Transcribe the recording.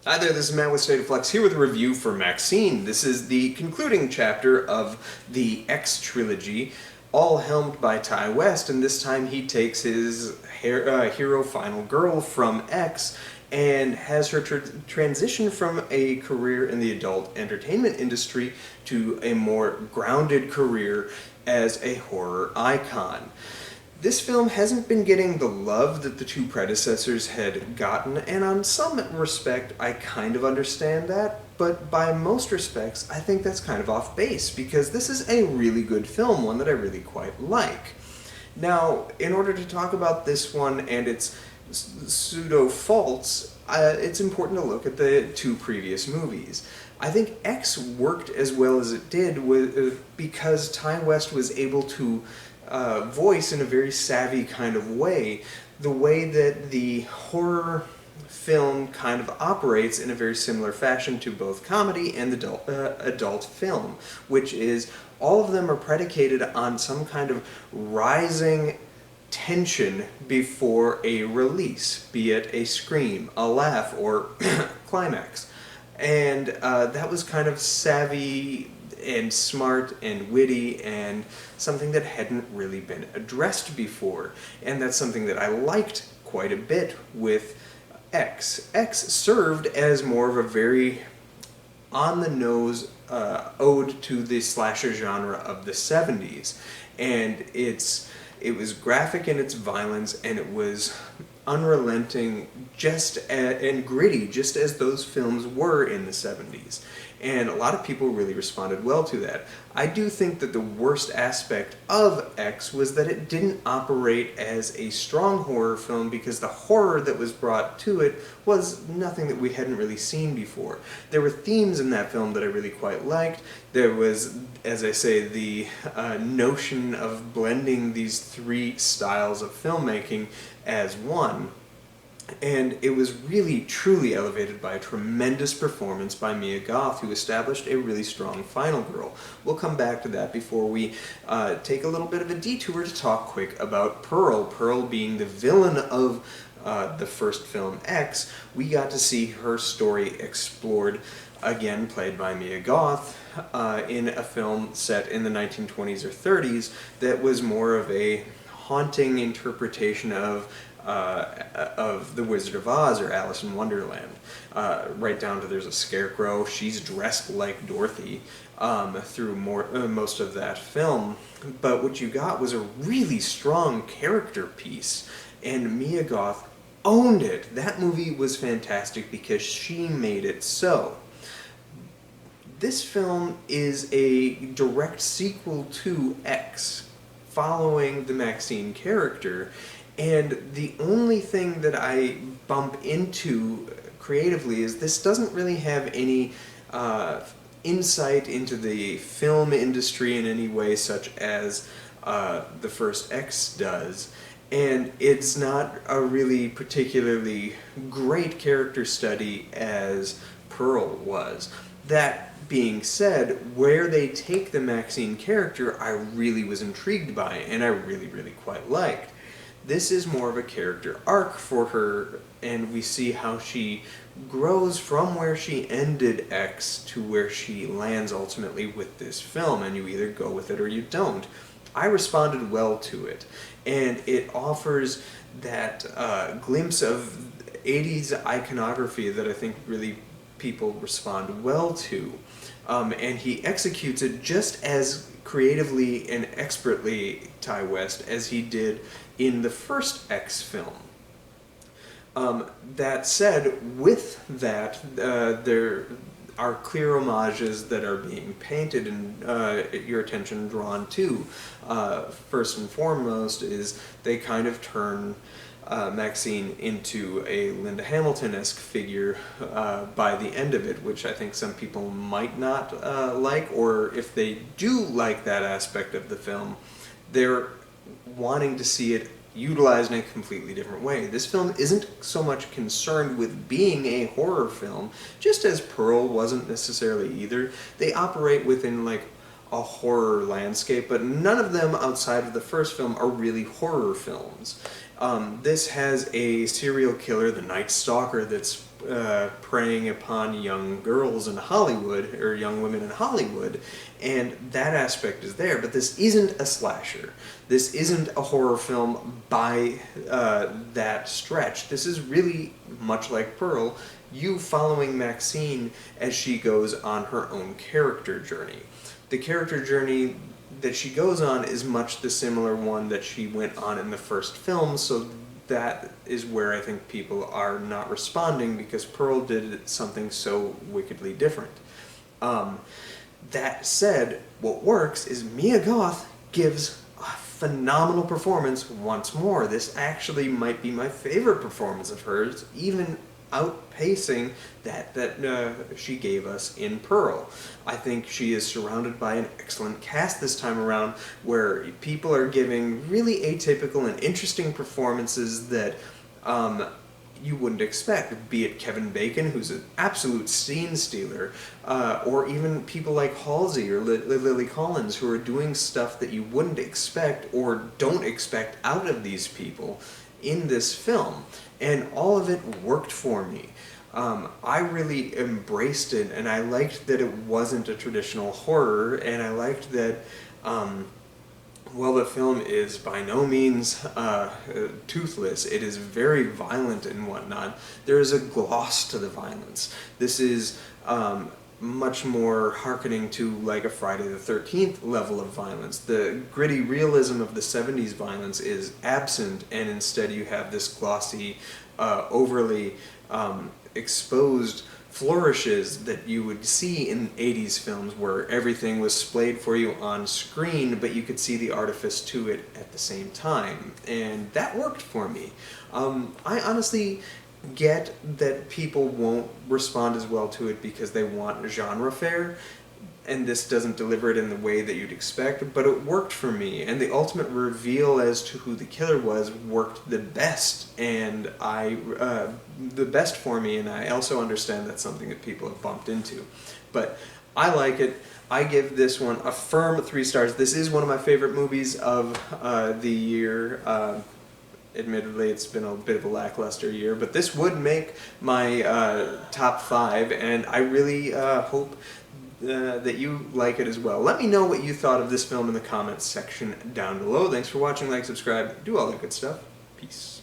Hi there, this is Matt with State of Flux here with a review for Maxine. This is the concluding chapter of the X trilogy, all helmed by Ty West, and this time he takes his hero final girl from X and has her transition from a career in the adult entertainment industry to a more grounded career as a horror icon. This film hasn't been getting the love that the two predecessors had gotten, and on some respect I kind of understand that, but by most respects I think that's kind of off base, because this is a really good film, one that I really quite like. Now, in order to talk about this one and its pseudo-faults, it's important to look at the two previous movies. I think X worked as well as it did because Ty West was able to voice in a very savvy kind of way the way that the horror film kind of operates in a very similar fashion to both comedy and adult film, which is all of them are predicated on some kind of rising tension before a release, be it a scream, a laugh, or climax. And that was kind of savvy and smart and witty and something that hadn't really been addressed before. And that's something that I liked quite a bit with X. X served as more of a very on-the-nose ode to the slasher genre of the 70s. And it was graphic in its violence, and it was unrelenting and gritty, just as those films were in the 70s. And a lot of people really responded well to that. I do think that the worst aspect of X was that it didn't operate as a strong horror film, because the horror that was brought to it was nothing that we hadn't really seen before. There were themes in that film that I really quite liked. There was, as I say, the notion of blending these three styles of filmmaking as one. And it was really, truly elevated by a tremendous performance by Mia Goth, who established a really strong final girl. We'll come back to that before we take a little bit of a detour to talk quick about Pearl. Pearl being the villain of the first film, X. We got to see her story explored, again played by Mia Goth, in a film set in the 1920s or 30s that was more of a haunting interpretation of The Wizard of Oz or Alice in Wonderland. Right down to there's a scarecrow, she's dressed like Dorothy through most of that film. But what you got was a really strong character piece, and Mia Goth owned it. That movie was fantastic because she made it so. This film is a direct sequel to X, following the Maxine character, and the only thing that I bump into creatively is this doesn't really have any insight into the film industry in any way, such as the first X does, and it's not a really particularly great character study as Pearl was. That being said, where they take the Maxine character I really was intrigued by, and I really, really quite liked. This is more of a character arc for her, and we see how she grows from where she ended X to where she lands ultimately with this film, and you either go with it or you don't. I responded well to it, and it offers that glimpse of 80s iconography that I think really people respond well to. And he executes it just as creatively and expertly, Ty West, as he did in the first X film. That said, with that, there are clear homages that are being painted and your attention drawn to. First and foremost is they kind of turn Maxine into a Linda Hamilton-esque figure by the end of it, which I think some people might not like, or if they do like that aspect of the film, they're wanting to see it utilized in a completely different way. This film isn't so much concerned with being a horror film, just as Pearl wasn't necessarily either. They operate within like a horror landscape, but none of them outside of the first film are really horror films. This has a serial killer, the Night Stalker, that's preying upon young girls in Hollywood, or young women in Hollywood, and that aspect is there, but this isn't a slasher. This isn't a horror film by that stretch. This is really, much like Pearl, you following Maxine as she goes on her own character journey. The character journey that she goes on is much the similar one that she went on in the first film, so that is where I think people are not responding, because Pearl did something so wickedly different. That said, what works is Mia Goth gives a phenomenal performance once more. This actually might be my favorite performance of hers, even outpacing that she gave us in Pearl. I think she is surrounded by an excellent cast this time around, where people are giving really atypical and interesting performances that you wouldn't expect, be it Kevin Bacon, who's an absolute scene stealer, or even people like Halsey or Lily Collins, who are doing stuff that you wouldn't expect or don't expect out of these people in this film. And all of it worked for me. I really embraced it, and I liked that it wasn't a traditional horror, and I liked that, while the film is by no means toothless, it is very violent and whatnot, there is a gloss to the violence. This is much more hearkening to like a Friday the 13th level of violence. The gritty realism of the 70s violence is absent, and instead you have this glossy, overly exposed flourishes that you would see in 80s films, where everything was splayed for you on screen, but you could see the artifice to it at the same time. And that worked for me. I honestly get that people won't respond as well to it because they want genre fare, and this doesn't deliver it in the way that you'd expect, but it worked for me, and the ultimate reveal as to who the killer was worked the best, and the best for me, and I also understand that's something that people have bumped into. But I like it. I give this one a firm 3 stars. This is one of my favorite movies of the year. Admittedly, it's been a bit of a lackluster year, but this would make my top 5, and I really hope that you like it as well. Let me know what you thought of this film in the comments section down below. Thanks for watching, like, subscribe, do all that good stuff. Peace.